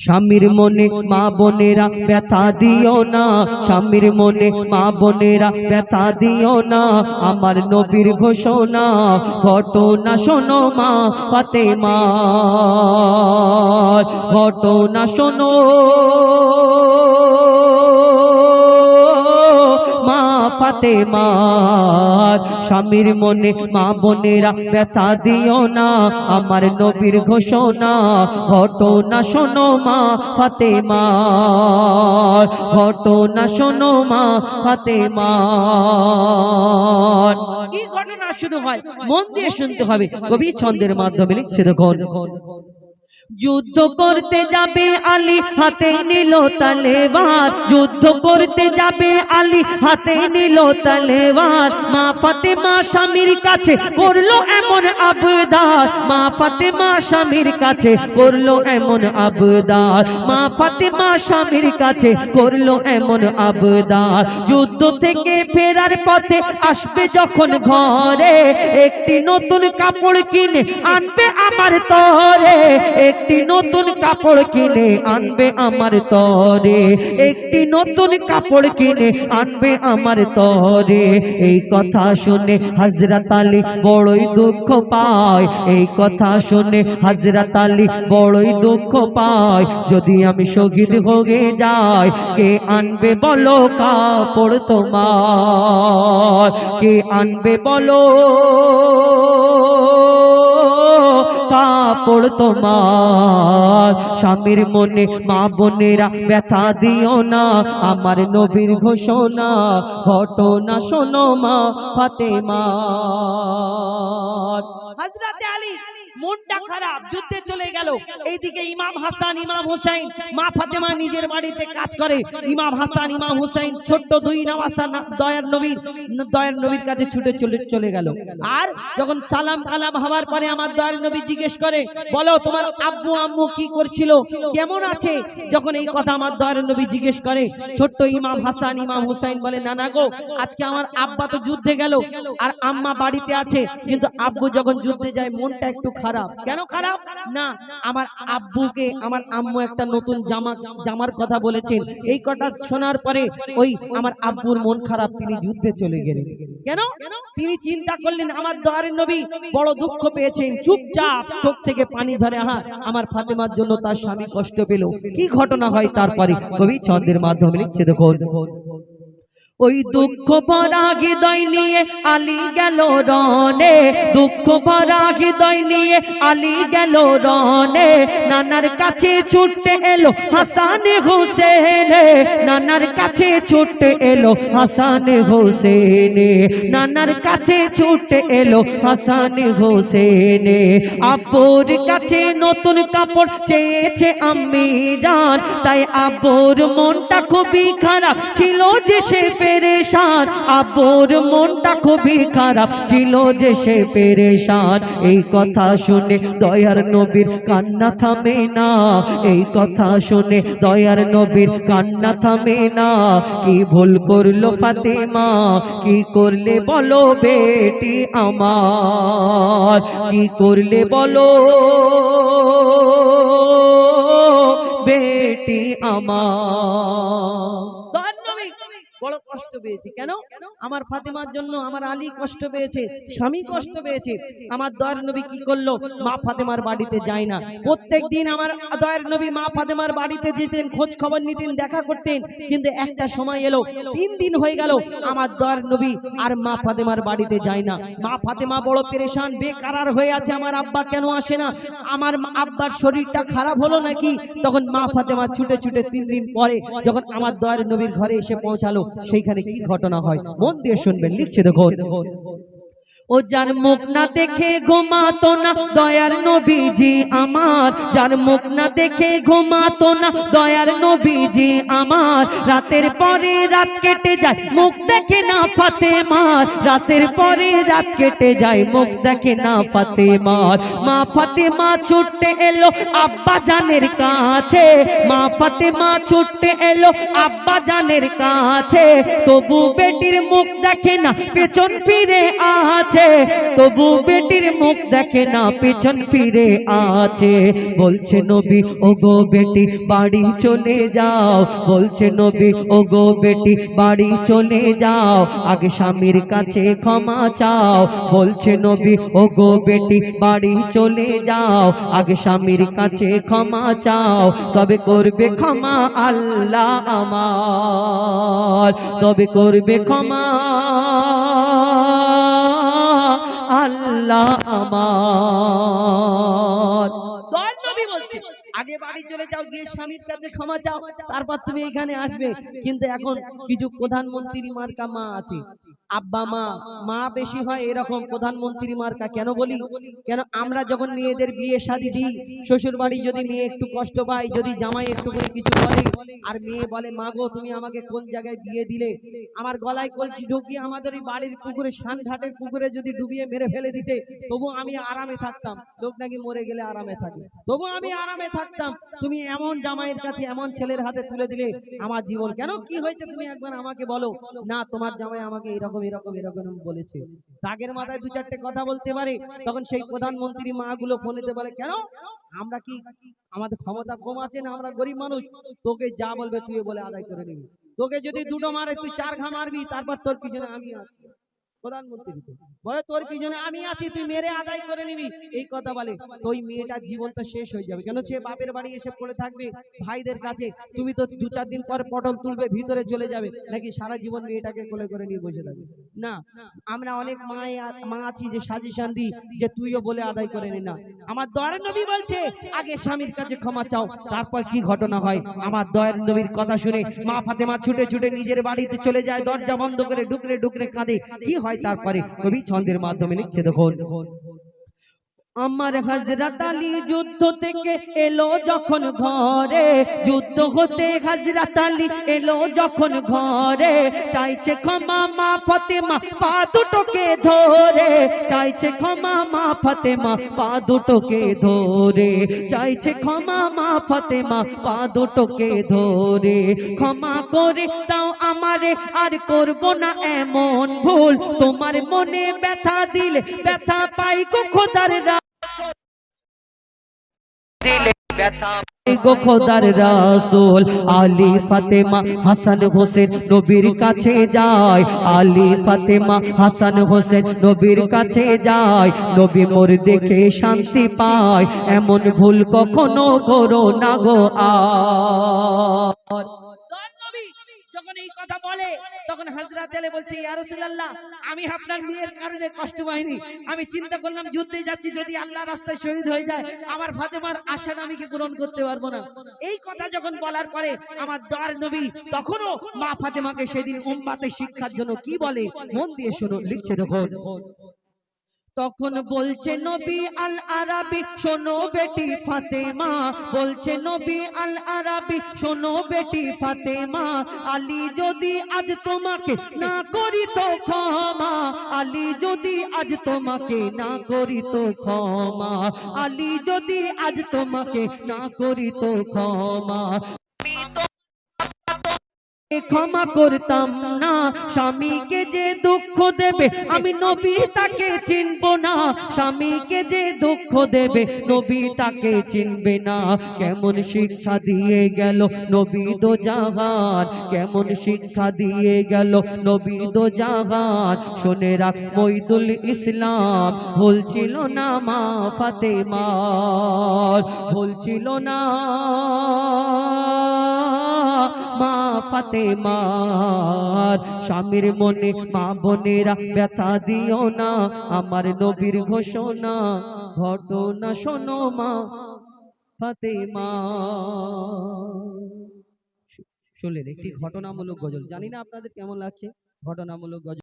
স্বামীর মনে মা বোনেরা ব্যথা দিও না, স্বামীর মনে মা বোনেরা ব্যথা দিও না। আমার নবীর ঘোষণা ঘটনা শোনো মা ফাতেমার, ঘটনা শোনো মা ফাতেমার। স্বামীর মনে মা বোনেরা ব্যথা দিও না, আমার নবীর ঘোষণা ঘটনা শোনো মা ফাতেমার, ঘটনা শোনো মা ফাতেমার। কি ঘটনা শুরু হয় মন দিয়ে শুনতে হবে, কবি ছন্দের মাধ্যমে লিখছে দেখুন। যুদ্ধ করতে যাবে আলী হাতে নিল তলোয়ার, যুদ্ধ করতে যাবে আলী হাতে নিল তলোয়ার। মা ফাতেমা স্বামীর কাছে করলো এমন আবদার, মা ফাতেমা স্বামীর কাছে করলো এমন আবদার, মা ফাতেমা স্বামীর কাছে করলো এমন আবদার। যুদ্ধ থেকে ফেরার পথে আসবে যখন ঘরে, একটি নতুন কাপড় কিনে আনবে আমার তরে, একটি নতুন কাপড় কিনে আনবে আমার তরে, একটি নতুন কাপড় কিনে আনবে আমার তরে। এই কথা শুনে হযরত আলী বড়ই দুঃখ পায়, এই কথা শুনে হযরত আলী বড়ই দুঃখ পায়। যদি আমি শহীদ হয়ে যাই, কে আনবে বলো কাপড় তোমার, কে আনবে বলো কাপড় তোমার। স্বামীর মনে মা বোনেরা ব্যথা দিও না, আমার নবীর ঘোষণা ঘটনা শোনো মা ফাতেমার। হযরত আলী মনটা খারাপ, যুদ্ধে চলে গেল। এইদিকে ইমাম হাসান ইমাম হুসাইন, মা ফাতেমা নিজের বাড়িতে কাজ করে। ইমাম হাসান ইমাম হুসাইন ছোট্ট দুই নওয়াসা দয়ার নবীর কাছে ছুটে চলে গেল। আর যখন সালাম কালাম হওয়ার পরে আমার দয়ার নবী জিজ্ঞেস করে, বলো তোমার আব্বু আম্মু কি করছিল, কেমন আছে? যখন এই কথা আমার দয়ার নবী জিজ্ঞেস করে, ছোট্ট ইমাম হাসান ইমাম হুসাইন বলে, নানা গো, আজকে আমার আব্বা তো যুদ্ধে গেল আর আম্মা বাড়িতে আছে, কিন্তু আব্বু যখন যুদ্ধে যায় মনটা একটু খারাপ। কেন খারাপ? না, আমার আব্বুকে আমার আম্মু একটা নতুন জামার কথা বলেছেন। এই কথা শোনার পরে ওই আমার আব্বুর মন খারাপ, তিনি যুদ্ধে চলে গেলেন। কেন? তিনি চিন্তা করলেন আমার দয়ার নবী বড় দুঃখ পেয়েছেন, চুপচাপ চোখ থেকে পানি ঝরে। আমার ফাতেমার জন্য তার স্বামী কষ্ট পেল। কি ঘটনা হয় তারপরে কবি ছন্দের মাধ্যমে লিখছে দেখুন। ওই দুঃখ ভরা হৃদয় নিয়ে আলী গেল রনে, দুঃখ ভরা হৃদয় নিয়ে আলী গেল রনে। নানার কাছে ছুটতে এলো হাসান হোসেন, নানার কাছে ছুটতে এলো হাসান হোসেন, নানার কাছে ছুটতে এলো হাসান হোসেন। আব্বুর কাছে নতুন কাপড় চেয়েছে আম্মি জান, তাই আব্বুর মনটা খুবই খারাপ ছিল যে সে পেরেশান, আব্বুর মনটা খুবই খারাপ ছিল যে সে পেরেশান। এই কথা শুনে দয়ার নবীর কান্না থামে না, এই কথা শুনে দয়ার নবীর কান্না থামে না। কি ভুল করলো ফাতেমা, কি করলে বলো বেটি আমার, কি করলে বলো বেটি আমার। বড় কষ্ট পেয়েছি। কেন? আমার ফাতেমার জন্য আমার আলী কষ্ট পেয়েছে, স্বামী কষ্ট পেয়েছে। আমার দয়ার নবী কি করলো? মা ফাতেমার বাড়িতে যায় না। প্রত্যেক দিন আমার দয়ার নবী মা ফাতেমার বাড়িতে যেতেন, খোঁজ খবর নিতেন, দেখা করতেন। কিন্তু একটা সময় এলো, 3 দিন হয়ে গেল, আমার দয়ার নবী আর মা ফাতেমার বাড়িতে যায় না। মা ফাতেমা বড় পেরেশান, বেকারার হয়ে আছে, আমার আব্বা কেন আসে না, আমার আব্বার শরীরটা খারাপ হলো নাকি? তখন মা ফাতেমা ছুটে ছুটে 3 দিন পরে যখন আমার দয়ার নবীর ঘরে এসে পৌঁছালো, সেইখানে কি ঘটনা হয় মন দিয়ে শুনবেন, লিখছে দেখুন। ও যার মুখ না দেখে ঘুমাতো না দয়ার নবীজি আমার, যার মুখ না দেখে ঘুমাতো না দয়ার নবীজি আমার। রাতের পরে রাত কেটে যায় মুখ দেখে না ফাতেমার, রাতের পরে রাত কেটে যায় মুখ দেখে না ফাতেমার। মা ফাতেমা ছুটতে এলো আব্বা জানের কাছে, মা ফাতেমা ছুটতে এলো আব্বা জানের কাছে। তবু বেটির মুখ দেখে না, পেছন ফিরে আছে, আছে, তবু বেটির মুখ দেখে না, পেছন ফিরে আছে। বলছে নবী ও গো বেটি বাড়ি চলে যাও, বলছে নবী ও গো বেটি বাড়ি চলে যাও, আগে স্বামীর কাছে ক্ষমা চাও। বলছে নবী ও গো বেটি বাড়ি চলে যাও, আগে স্বামীর কাছে ক্ষমা চাও, তবে করবে ক্ষমা আল্লাহ আমার, তবে করবে ক্ষমা আল্লাহ আমার। দয়ার নবী বলছে আগে বাড়ি চলে যাও, গিয়ে স্বামীর কাছে ক্ষমা চাও, তারপর তুমি এখানে আসবে। কিন্তু এখন কিছু প্রধানমন্ত্রী মার্কা মা আছে, আব্বা মা মা বেশি হয় এরকম প্রধানমন্ত্রী মার্কা। কেন বলি, কেন আমরা যখন মেয়েদের বিয়ে শাদী দিই, শ্বশুর বাড়ি যদি মেয়ে একটু কষ্ট পায়, যদি জামাই একটু করে কিছু বলে, আর মেয়ে বলে মা গো তুমি আমাকে কোন জায়গায় বিয়ে দিলে, আমার গলায় কলসি ঢুকিয়ে আমাদের এই বাড়ির পুকুরে, শানঘাটের পুকুরে যদি ডুবিয়ে মেরে ফেলে দিতে, তবু আমি আরামে থাকতাম। লোক নাকি মরে গেলে আরামে থাকে, তবু আমি আরামে থাকতাম। তুমি এমন জামাইয়ের কাছে এমন ছেলের হাতে তুলে দিলে আমার জীবন, কেন কি হয়েছে তুমি একবার আমাকে বলো না, তোমার জামাই আমাকে এরকম এরকম এরকম বলেছে। রাগের মাথায় দু চারটে কথা বলতে পারে, তখন সেই প্রধানমন্ত্রী মা গুলো ফোনেতে বলে কেন আমরা কি আমাদের ক্ষমতা কম আছে না, আমরা গরিব মানুষ, তোকে যা বলবে তুই বলে আদায় করে নিবি, তোকে যদি দুটো মারে তুই চার ঘা মারবি, তারপর তোর পিছনে আমি আছি। প্রধানমন্ত্রী বলে তোর পিছনে আমি আছি, তুই মেরে আদায় করে নিবি, এই কথা বলে। তো ওই মেয়েটার জীবনটা শেষ হয়ে যাবে। কেন সে বাপের বাড়ি এসে পড়ে থাকবে ভাইদের কাছে, তুমি তো দু চার দিন পর পটল তুলবে ভিতরে চলে যাবে, নাকি সারা জীবন মেয়েটাকে কোলে করে নিয়ে বসে থাকবে? না, আমরা অনেক মা আছি যে সাজেশন দিই যে তুইও বলে আদায় করে নে না। আমার দয়ার নবী বলছে আগে স্বামীর কাছে ক্ষমা চাও, তারপর কি ঘটনা হয়। আমার দয়ার নবীর কথা শুনে মা ফাতেমা ছুটে ছুটে নিজের বাড়িতে চলে যায়, দরজা বন্ধ করে ডুকরে ডুকরে কাঁদে। কি হয় তারপরে কবি ছন্দের মাধ্যমে লিখছে দেখুন। আমার হযরত আলী যুদ্ধ থেকে এলো যখন ঘরে, যুদ্ধ হতে হযরত আলী এলো যখন ঘরে, চাইছে ক্ষমা মা ফাতেমা পা দুটোকে ধরে, চাইছে ক্ষমা মা ফাতেমা পা দুটোকে ধরে, চাইছে ক্ষমা মা ফাতেমা পা দুটোকে ধরে, ক্ষমা করে দাও আমারে আর করব না এমন ভুল, তোমার মনে ব্যথা দিলে ব্যথা পাই গো খোদার গো খোদার রাসূল। আলী ফাতেমা হাসান হোসেন নবীর কাছে যায়, আলী ফাতেমা হাসান হোসেন নবীর কাছে যায়, নবী মোর দেখে শান্তি পায়, এমন ভুল কখনো করো না গো আর। যখন এই কথা বলে তখন হযরত আলী বলছে ইয়া রাসূলুল্লাহ আমি আপনার মেয়ের কারণে কষ্ট পাইনি, আমি চিন্তা করলাম যুদ্ধে যাচ্ছি, যদি আল্লাহর রাস্তায় শহীদ হয়ে যায় আমার ফাতেমার আশাটা আমি কি পূরণ করতে পারবো না। এই কথা যখন বলার পরে আমার দয়ার নবী তখনও মা ফাতেমাকে সেদিন উম্মতে শিক্ষার জন্য কি বলে মন দিয়ে শুনো, লিখছে দেখো। তখন বলছে নবী আল আরাবি শোনো বেটি ফাতেমা, বলছে নবী আল আরাবি শোনো বেটি ফাতেমা, আলী যদি আজ তোমাকে না করি তো ক্ষমা, আলী যদি আজ তোমাকে না করি তো ক্ষমা, আলী যদি আজ তোমাকে না করি তো ক্ষমা, ক্ষমা করতাম না, স্বামীকে যে দুঃখ দেবে আমি নবী তাকে চিনব না, স্বামীকে যে দুঃখ দেবে নবী তাকে চিনবে না। কেমন শিক্ষা দিয়ে গেল নবী দো জাহান, কেমন শিক্ষা দিয়ে গেল নবী দো জাহান, শুনে রাখ মঈদুল ইসলাম ভুল ছিল না মা ফাতেমার, ভুল ছিল না মা ফাতেমার, স্বামীর মনে মা বোনেরা ব্যথা দিও না, আমার নবীর ঘোষণা ঘটনা শোনো মা ফাতেমা। শুনলেন একটি ঘটনামূলক গজল, জানি না আপনাদের কেমন লাগছে ঘটনামূলক গজল।